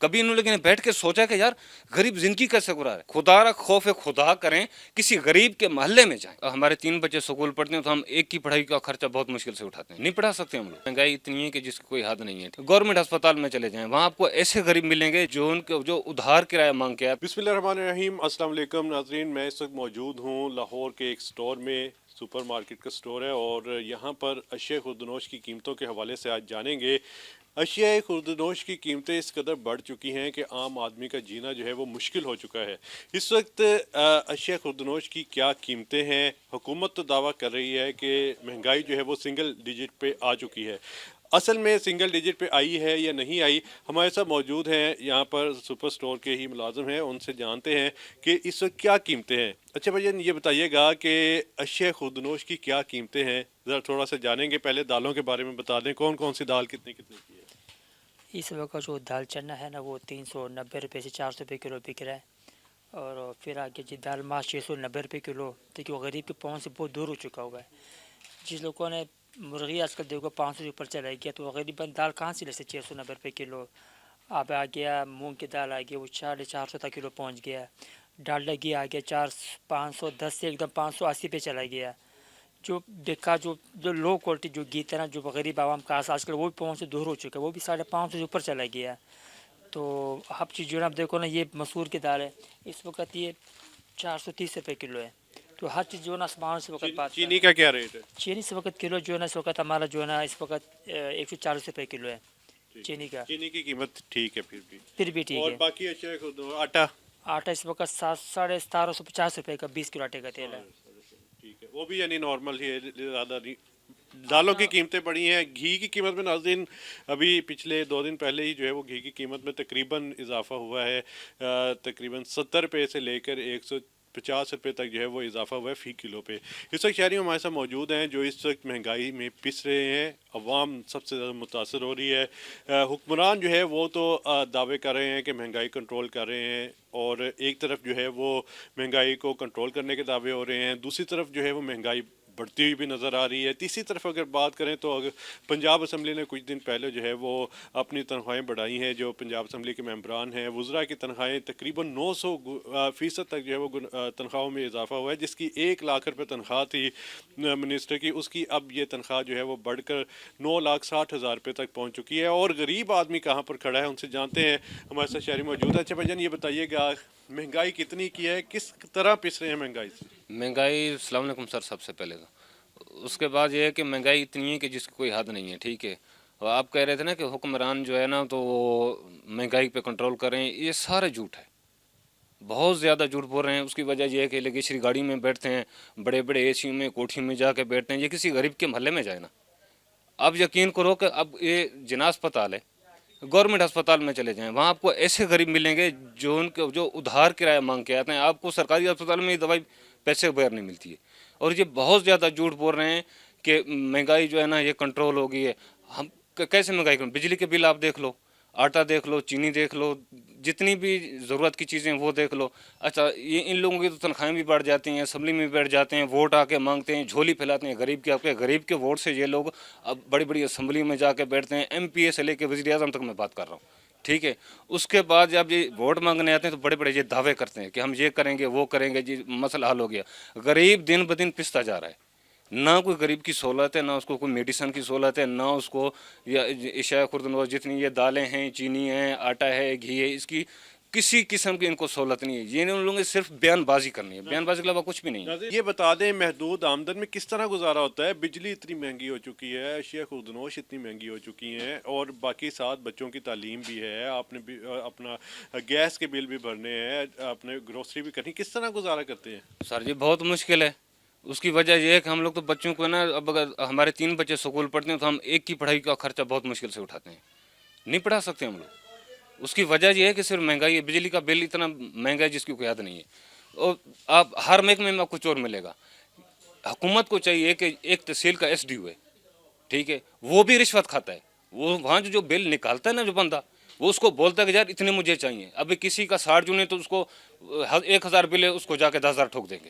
کبھی انہوں نے بیٹھ کے سوچا کہ یار غریب زندگی کیسے گزارے؟ خدا را خوف خدا کریں، کسی غریب کے محلے میں جائیں. ہمارے 3 بچے اسکول پڑھتے ہیں تو ہم ایک کی پڑھائی کا خرچہ بہت مشکل سے اٹھاتے ہیں، نہیں پڑھا سکتے ہم لوگ. مہنگائی اتنی ہے کہ جس کی کوئی حد نہیں ہے. گورنمنٹ ہسپتال میں چلے جائیں، وہاں آپ کو ایسے غریب ملیں گے جو ان کے جو ادھار کرایہ مانگ کے. بسم اللہ الرحمن الرحیم. السلام علیکم ناظرین، میں اس وقت موجود ہوں لاہور کے ایک سٹور میں، سپر مارکیٹ کا سٹور ہے، اور یہاں پر اشیاء خوردنوش کی قیمتوں کے حوالے سے آج جانیں گے. اشیاء خوردنوش کی قیمتیں اس قدر بڑھ چکی ہیں کہ عام آدمی کا جینا جو ہے وہ مشکل ہو چکا ہے. اس وقت اشیاء خوردنوش کی کیا قیمتیں ہیں؟ حکومت تو دعویٰ کر رہی ہے کہ مہنگائی جو ہے وہ سنگل ڈیجٹ پہ آ چکی ہے. اصل میں سنگل ڈیجٹ پہ آئی ہے یا نہیں آئی؟ ہمارے ساتھ موجود ہیں یہاں پر سپر سٹور کے ہی ملازم ہیں، ان سے جانتے ہیں کہ اس وقت کیا قیمتیں ہیں. اچھا بھائی یہ بتائیے گا کہ اشیاء خوردنوش کی کیا قیمتیں ہیں، ذرا تھوڑا سا جانیں گے. پہلے دالوں کے بارے میں بتا دیں، کون کون سی دال کتنے کی ہے؟ اس وقت جو دال چنا ہے نا وہ 390 روپے سے 400 روپے کلو بک رہا ہے، اور پھر آگے جی دال ماہ 690 روپے کلو، تو وہ غریب کے پاؤں سے بہت دور ہو چکا ہوا ہے. جس لوگوں نے مرغی آج کل دیکھو 500 سے اوپر چلا گیا، تو وہ غریباً دال کہاں سے لے سے 690 روپے کلو. اب آ گیا مونگ کی دال آ گیا، وہ 450 تک کلو پہنچ گیا. ڈالڈا گھی آ گیا 510 سے ایک دم 580 پہ چلا گیا. جو دیکھا جو لو کوالٹی جو گھی تھا نا، جو غریب عوام کا آج کل وہ بھی پاؤں سے دور ہو چکا ہے، وہ بھی 550 سے اوپر چلا گیا. تو اب چیز جو ہے اب دیکھو نا، یہ مسور کی دال ہے اس وقت یہ 430 روپے کلو ہے. تو ہر چیز جو ہے نا آسمان سے وقت بات. چینی کا کیا ریٹ ہے؟ چینی اس وقت کلو جو ہے نا اس وقت ہمارا جو ہے نا اس وقت 140 روپے کلو ہے چینی کا. چینی کی قیمت ٹھیک ہے پھر بھی ٹھیک اور ہے. باقی اشیاء آٹا آٹا اس وقت 1750 روپے کا 20 کلو آٹے کا تیل ہے. ٹھیک ہے، وہ بھی یعنی نارمل ہی ہے، زیادہ نہیں. دالوں کی قیمتیں بڑھی ہیں. گھی کی قیمت میں ناظرین ابھی پچھلے 2 دن پہلے ہی جو ہے وہ گھی کی قیمت میں تقریباً اضافہ ہوا ہے. تقریباً 70 روپے سے لے کر 150 روپے تک جو ہے وہ اضافہ ہوا ہے فی کلو پہ. اس وقت شہری ہمارے ساتھ موجود ہیں جو اس وقت مہنگائی میں پس رہے ہیں. عوام سب سے زیادہ متاثر ہو رہی ہے. حکمران جو ہے وہ تو دعوے کر رہے ہیں کہ مہنگائی کنٹرول کر رہے ہیں، اور ایک طرف جو ہے وہ مہنگائی کو کنٹرول کرنے کے دعوے ہو رہے ہیں، دوسری طرف جو ہے وہ مہنگائی بڑھتی ہوئی بھی نظر آ رہی ہے. تیسری طرف اگر بات کریں تو اگر پنجاب اسمبلی نے کچھ دن پہلے جو ہے وہ اپنی تنخواہیں بڑھائی ہیں. جو پنجاب اسمبلی کے ممبران ہیں، وزراء کی تنخواہیں تقریباً 900% تک جو ہے وہ تنخواہوں میں اضافہ ہوا ہے. جس کی 1 لاکھ روپے تنخواہ تھی منسٹر کی، اس کی اب یہ تنخواہ جو ہے وہ بڑھ کر 9,60,000 روپے تک پہنچ چکی ہے. اور غریب آدمی کہاں پر کھڑا ہے، ان سے جانتے ہیں. ہمارے ساتھ شہری موجود ہے. اچھا بھائی جان یہ بتائیے گا مہنگائی کتنی کی ہے، کس طرح پس رہے ہیں مہنگائی سے؟ مہنگائی، السلام علیکم سر، سب سے پہلے تو اس کے بعد یہ ہے کہ مہنگائی اتنی ہے کہ جس کی کوئی حد نہیں ہے. ٹھیک ہے، اور آپ کہہ رہے تھے نا کہ حکمران جو ہے نا تو وہ مہنگائی پہ کنٹرول کریں، یہ سارا جھوٹ ہے، بہت زیادہ جھوٹ بول رہے ہیں. اس کی وجہ یہ ہے کہ لگیشری گاڑی میں بیٹھتے ہیں، بڑے بڑے اے سی میں کوٹھی میں جا کے بیٹھتے ہیں. یہ کسی غریب کے محلے میں جائے نا. اب یقین کرو کہ اب یہ جنا اسپتال ہے، گورنمنٹ ہسپتال میں چلے جائیں، وہاں آپ کو ایسے غریب ملیں گے جو ان کے جو ادھار کرایہ مانگ کے آتے ہیں. آپ کو سرکاری ہسپتال میں یہ دوائی پیسے بغیر نہیں ملتی ہے. اور یہ بہت زیادہ جھوٹ بول رہے ہیں کہ مہنگائی جو ہے نا یہ کنٹرول ہو گئی ہے. ہم کیسے مہنگائی کریں؟ بجلی کے بل آپ دیکھ لو، آٹا دیکھ لو، چینی دیکھ لو، جتنی بھی ضرورت کی چیزیں وہ دیکھ لو. اچھا یہ ان لوگوں کی تو تنخواہیں بھی بڑھ جاتی ہیں، اسمبلی میں بیٹھ جاتے ہیں، ووٹ آ کے مانگتے ہیں، جھولی پھیلاتے ہیں غریب کے. آپ کے غریب کے ووٹ سے یہ لوگ اب بڑی بڑی اسمبلی میں جا کے بیٹھتے ہیں. ایم پی اے سے لے کے وزیر اعظم تک میں بات کر رہا ہوں. ٹھیک ہے، اس کے بعد جب یہ ووٹ مانگنے آتے ہیں تو بڑے بڑے یہ دعوے کرتے ہیں کہ ہم یہ کریں گے وہ کریں گے، جی مسئلہ حل ہو گیا. غریب دن بدن پستا جا رہا ہے. نہ کوئی غریب کی سہولت ہے، نہ اس کو کوئی میڈیسن کی سہولت ہے، نہ اس کو یا اشیاء خوردنوش جتنی یہ دالیں ہیں، چینی ہے، آٹا ہے، گھی ہے، اس کی کسی قسم کی ان کو سہولت نہیں ہے. یہ ان لوگوں نے صرف بیان بازی کرنی ہے، بیان بازی کے علاوہ کچھ بھی نہیں ہے. یہ بتا دیں محدود آمدن میں کس طرح گزارا ہوتا ہے؟ بجلی اتنی مہنگی ہو چکی ہے، اشیاء خوردنوش اتنی مہنگی ہو چکی ہیں، اور باقی ساتھ بچوں کی تعلیم بھی ہے، آپ نے بھی اپنا گیس کے بل بھی بھرنے ہیں، اپنے گروسری بھی کرنی. کس طرح گزارا کرتے ہیں؟ سر جی بہت مشکل ہے. اس کی وجہ یہ ہے کہ ہم لوگ تو بچوں کو نا، اب اگر ہمارے 3 بچے اسکول پڑھتے ہیں تو ہم ایک کی پڑھائی کا خرچہ بہت مشکل سے اٹھاتے ہیں، نہیں پڑھا سکتے ہم لوگ. اس کی وجہ یہ ہے کہ صرف مہنگائی ہے. بجلی کا بل اتنا مہنگا ہے جس کی کوئی حد نہیں ہے. اور آپ ہر محکمے میں کچھ اور ملے گا. حکومت کو چاہیے کہ ایک تحصیل کا ایس ڈی او ہے، ٹھیک ہے، وہ بھی رشوت کھاتا ہے. وہ وہاں جو بل نکالتا ہے نا جو بندہ، وہ اس کو بولتا ہے کہ یار اتنے مجھے چاہیے. ابھی کسی کا 60 یونٹ تو اس کو 1,000 بل ہے، اس کو جا کے 10,000 ٹھوک دیں گے.